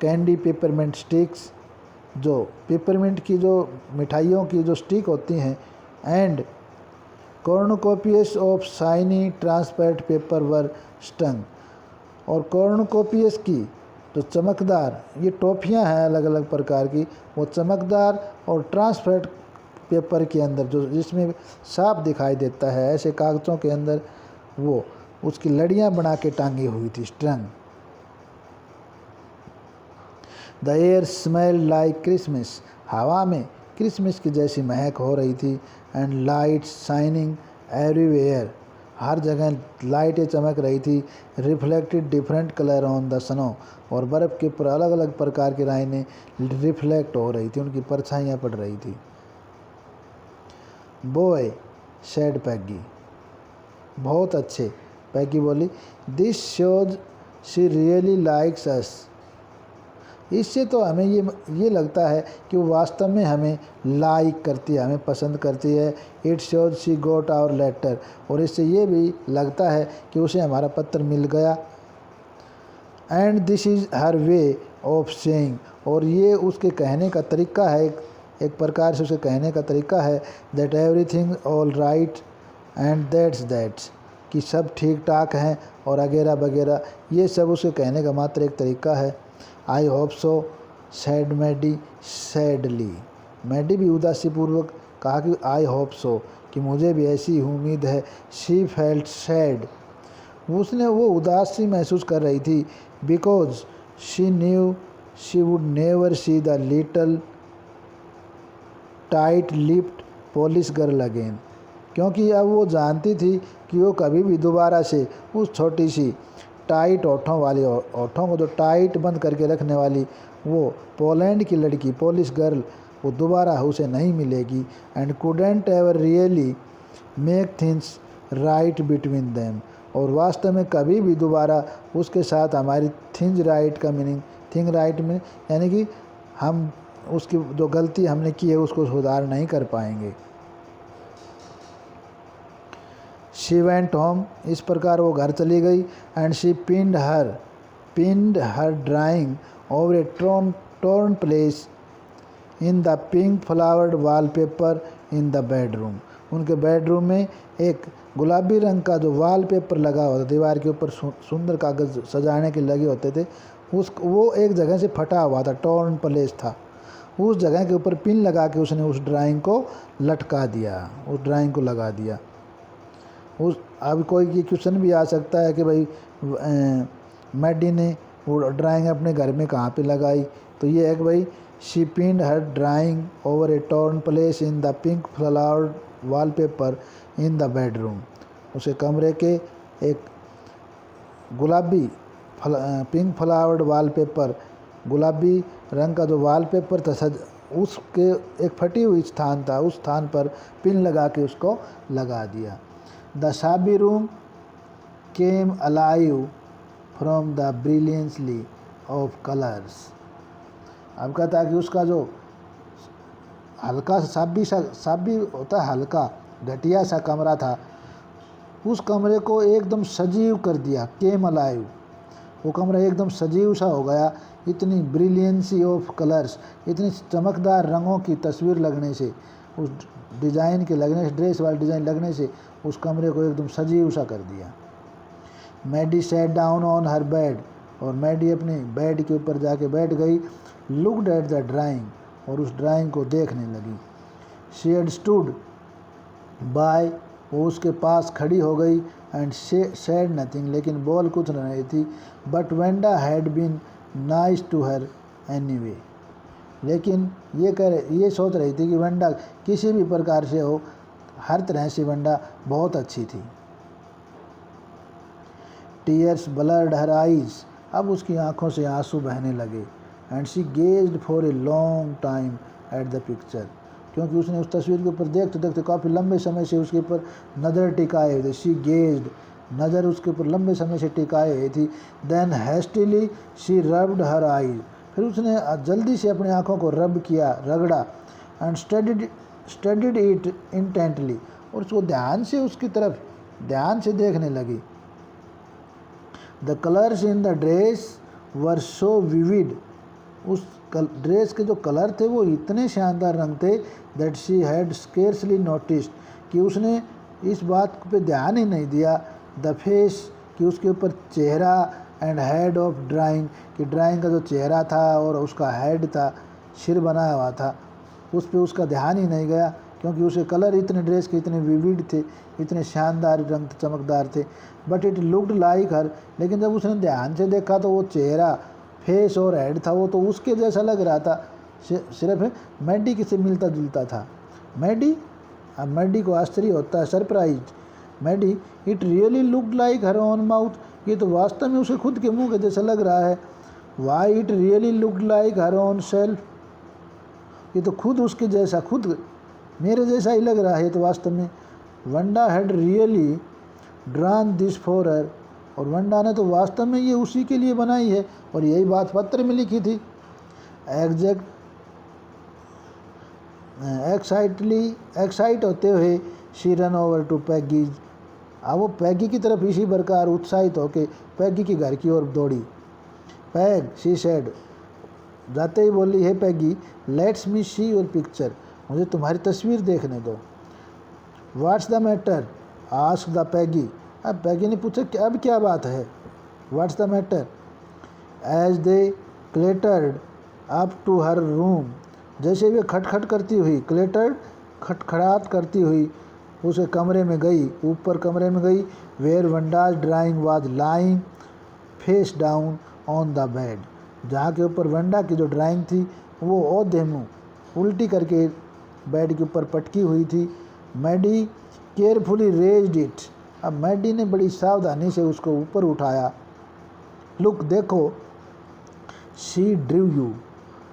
कैंडी पेपरमिंट स्टिक्स, जो पेपरमिंट की जो मिठाइयों की जो स्टिक होती हैं, and cornucopias of shiny transparent paper were strung, और कॉर्नकोपियस की जो चमकदार, ये टॉफियाँ हैं अलग अलग प्रकार की, वो चमकदार और ट्रांसपेरेंट पेपर के अंदर, जो जिसमें साफ दिखाई देता है, ऐसे कागज़ों के अंदर वो उसकी लड़ियाँ बना के टांगी हुई थी, स्ट्रंग। The air smell like Christmas, हवा में क्रिसमस की जैसी महक हो रही थी। एंड लाइट्स शाइनिंग एवरीवेयर, हर जगह लाइटें चमक रही थी। Reflected different colour on the snow, और बर्फ़ के ऊपर अलग अलग प्रकार की राइनें रिफ्लेक्ट हो रही थी, उनकी परछाइयाँ पड़ रही थी। बॉय सेड पैगी, बहुत अच्छे, पैगी बोली। This shows she really likes us, इससे तो हमें ये लगता है कि वो वास्तव में हमें लाइक करती है, हमें पसंद करती है। It shows she got our letter, और इससे ये भी लगता है कि उसे हमारा पत्र मिल गया। And this is her way of saying, और ये उसके कहने का तरीका है, एक प्रकार से उसे कहने का तरीका है, that everything all right and that's, कि सब ठीक ठाक हैं और वगैरह वगैरह, ये सब उसे कहने का मात्र एक तरीका है। I hope so said Maddie sadly, मैडी भी उदासीपूर्वक कहा कि आई होप सो, कि मुझे भी ऐसी उम्मीद है। शी फेल्ट सैड, उसने वो उदासी महसूस कर रही थी। Because she knew she would never see the little tight lipped Polish girl again, क्योंकि अब वो जानती थी कि वो कभी भी दोबारा से उस छोटी सी टाइट ओठों को जो टाइट बंद करके रखने वाली वो पोलैंड की लड़की, पोलिश गर्ल, वो दोबारा उसे नहीं मिलेगी। And couldn't ever really make things right between them, और वास्तव में कभी भी दोबारा उसके साथ हमारी थिंग्स राइट का मीनिंग, थिंग राइट में यानी कि हम उसकी जो गलती हमने की है उसको सुधार नहीं कर पाएंगे। शी वेंट होम, इस प्रकार वो घर चली गई। And she pinned her drawing over A torn place in the pink flowered wallpaper in the bedroom, उनके बेडरूम में एक गुलाबी रंग का जो वॉलपेपर लगा हुआ था, दीवार के ऊपर सुंदर कागज़ सजाने के लगे होते थे, वो एक जगह से फटा हुआ था, टॉर्न प्लेस था। उस जगह के ऊपर पिन लगा के उसने उस ड्राइंग को लटका दिया, उस ड्राइंग को लगा दिया। अब कोई ये क्वेश्चन भी आ सकता है कि भाई मैडी ने वो ड्राइंग अपने घर में कहाँ पे लगाई, तो ये है कि भाई she pinned her drawing over A torn place in the pink flowered wallpaper in the bedroom, उसे कमरे के एक गुलाबी पिंक फ्लावर्ड वॉलपेपर, गुलाबी रंग का जो वॉलपेपर था उसके एक फटी हुई स्थान था, उस स्थान पर पिन लगा के उसको लगा दिया। The shabby room came alive from the brilliancy of colours, अब कहता है कि उसका जो हल्का साबी होता है, हल्का घटिया सा कमरा था, उस कमरे को एकदम सजीव कर दिया। केम अलाइव, वो कमरा एकदम सजीव सा हो गया। इतनी ब्रिलियंसी ऑफ कलर्स, इतनी चमकदार रंगों की तस्वीर लगने से, उस डिज़ाइन के लगने से, ड्रेस वाली डिज़ाइन लगने से उस कमरे को एकदम सजीव सा कर दिया। Maddie sat down on her bed, और मैडी अपने बेड के ऊपर जाके बैठ गई। लुक्ड एट द ड्राइंग, और उस ड्राइंग को देखने लगी। शी हैड स्टूड बाय, वो उसके पास खड़ी हो गई। एंड सेड नथिंग, लेकिन बोल कुछ न रही थी। But Wanda had been nice to her anyway, लेकिन ये सोच रही थी कि वेंडा किसी भी प्रकार से हो, हर तरह से वेंडा बहुत अच्छी थी। टीयर्स ब्लर्ड हर आइज, अब उसकी आंखों से आंसू बहने लगे। And she gazed for a long time at the picture, क्योंकि उसने उस तस्वीर के ऊपर देखते देखते काफ़ी लंबे समय से उसके ऊपर नज़र टिकाए हुए थे। शी गेज्ड, नज़र उसके ऊपर लंबे समय से टिकाए हुई थी। Then hastily she rubbed her eyes, फिर उसने जल्दी से अपनी आंखों को रब किया, रगड़ा। एंड स्टडीड इट इंटेंटली, और उसको ध्यान से उसकी तरफ ध्यान से देखने लगी। The colours in the dress were so vivid, उस ड्रेस के जो कलर थे वो इतने शानदार रंग थे। That she had scarcely noticed, कि उसने इस बात पे ध्यान ही नहीं दिया। द फेस, कि उसके ऊपर चेहरा, एंड हेड ऑफ ड्राइंग, कि ड्राइंग का जो चेहरा था और उसका हेड था, सिर बनाया हुआ था, उस पर उसका ध्यान ही नहीं गया, क्योंकि उसके कलर इतने ड्रेस के इतने विविड थे, इतने शानदार रंग चमकदार थे। बट इट लुक्ड लाइक हर, लेकिन जब उसने ध्यान से देखा तो वो चेहरा, फेस और हेड था वो तो उसके जैसा लग रहा था, सिर्फ मैडी के से मिलता जुलता था। मैडी को आश्चर्य होता है, surprise. Maddie, it really looked like her own mouth, ये तो वास्तव में उसके खुद के मुंह के जैसा लग रहा है। Why it really looked like her own self, ये तो खुद उसके जैसा, खुद मेरे जैसा ही लग रहा है तो वास्तव में। Wanda had really drawn this for her, और वंडा ने तो वास्तव में ये उसी के लिए बनाई है, और यही बात पत्र में लिखी थी। एक्साइट होते हुए she ran over to Peggy's, अब वो पैगी की तरफ इसी प्रकार उत्साहित होकर पैगी के घर की ओर दौड़ी। पैग, शी सेड, जाते ही बोली, hey Peggy, let's me see your picture, मुझे तुम्हारी तस्वीर देखने दो। What's the matter, ask the Peggy, अब पैगी ने पूछा कि अब क्या बात है, what's the matter. As they clattered up to her room, जैसे वे खटखट करती हुई, क्लेटर्ड खटखड़ाट करती हुई उसे कमरे में गई, ऊपर कमरे में गई। Where Wanda's drawing was lying face down on the bed, जहाँ के ऊपर वंडा की जो ड्राइंग थी वो औधे मुँह उल्टी करके बेड के ऊपर पटकी हुई थी। Maddie carefully raised it. अब मैडी ने बड़ी सावधानी से उसको ऊपर उठाया। लुक देखो, शी ड्रू यू,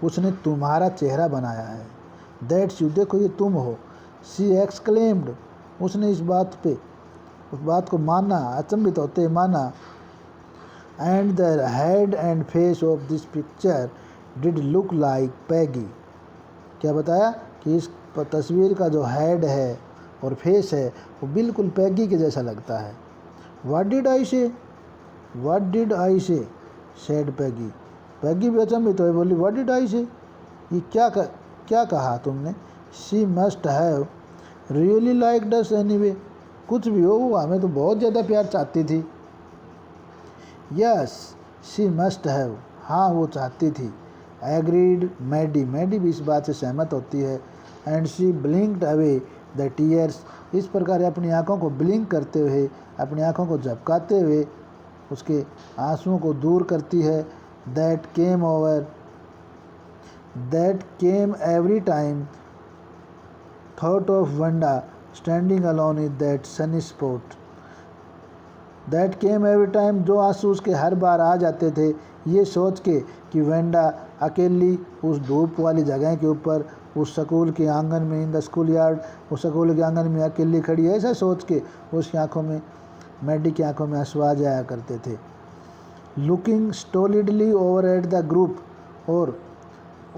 उसने तुम्हारा चेहरा बनाया है। दैट्स यू, देखो ये तुम हो। शी एक्सक्लेम्ड, उसने उस बात को माना, अचंभित होते माना। And the head and face of this picture did look like Peggy. क्या बताया कि इस तस्वीर का जो हेड है और फेस है वो बिल्कुल पैगी के जैसा लगता है। व्हाट डिड आई से, व्हाट डिड आई से, सेड पैगी। पैगी भी अचंभित हुई, बोली व्हाट डिड आई से, ये क्या कहा तुमने। She must have really liked us anyway, कुछ भी हो वो हमें तो बहुत ज़्यादा प्यार चाहती थी। यस शी मस्ट हैव, हाँ वो चाहती थी। एग्रीड मैडी, मैडी भी इस बात से सहमत होती है। And she ब्लिंक्ड away the tears, इस प्रकार अपनी आँखों को ब्लिंक करते हुए, अपनी आँखों को झपकाते हुए उसके आंसुओं को दूर करती है। That came every time thought of Wanda standing alone in that sunny spot. That came every time, जो आंसू उसके हर बार आ जाते थे ये सोच के कि वेंडा अकेली उस धूप वाली जगह के ऊपर, उस स्कूल के आंगन में, इन द स्कूल यार्ड, उस स्कूल के आंगन में अकेली खड़ी है, ऐसा सोच के उसकी आंखों में, मैडी की आंखों में आंसू आ जाया करते थे। Looking stolidly over at the group, और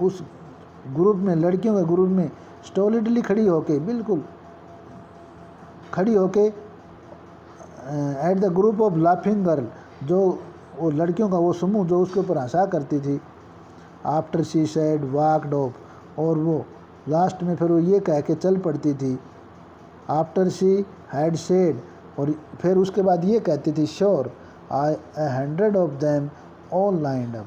उस ग्रुप में, लड़कियों के ग्रुप में स्टोलिडली खड़ी होके, बिल्कुल खड़ी होके, eight the group of laughing girl, जो वो लड़कियों का वो समूह जो उसके ऊपर हंसा करती थी। After she said walked off, और वो लास्ट में फिर वो ये कह के चल पड़ती थी। आफ्टर शी हैड सेड, और फिर उसके बाद ये कहती थी, sure I 100 of them all lined up,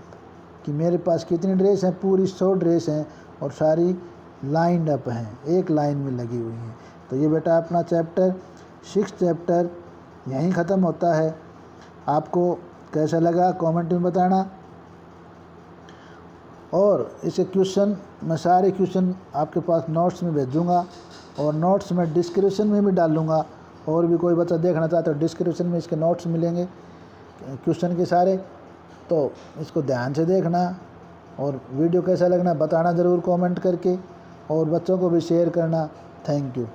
कि मेरे पास कितनी ड्रेस हैं, पूरी 100 ड्रेस हैं और सारी लाइंड अप हैं, एक लाइन में लगी हुई हैं। तो ये बेटा अपना चैप्टर 6 चैप्टर यहीं ख़त्म होता है। आपको कैसा लगा कमेंट में बताना, और इसके क्वेश्चन मैं सारे क्वेश्चन आपके पास नोट्स में भेजूँगा, और नोट्स में डिस्क्रिप्शन में भी डालूँगा। और भी कोई बच्चा देखना चाहता है डिस्क्रिप्शन में इसके नोट्स मिलेंगे क्वेश्चन के सारे, तो इसको ध्यान से देखना। और वीडियो कैसा लगना बताना ज़रूर कमेंट करके, और बच्चों को भी शेयर करना। Thank you.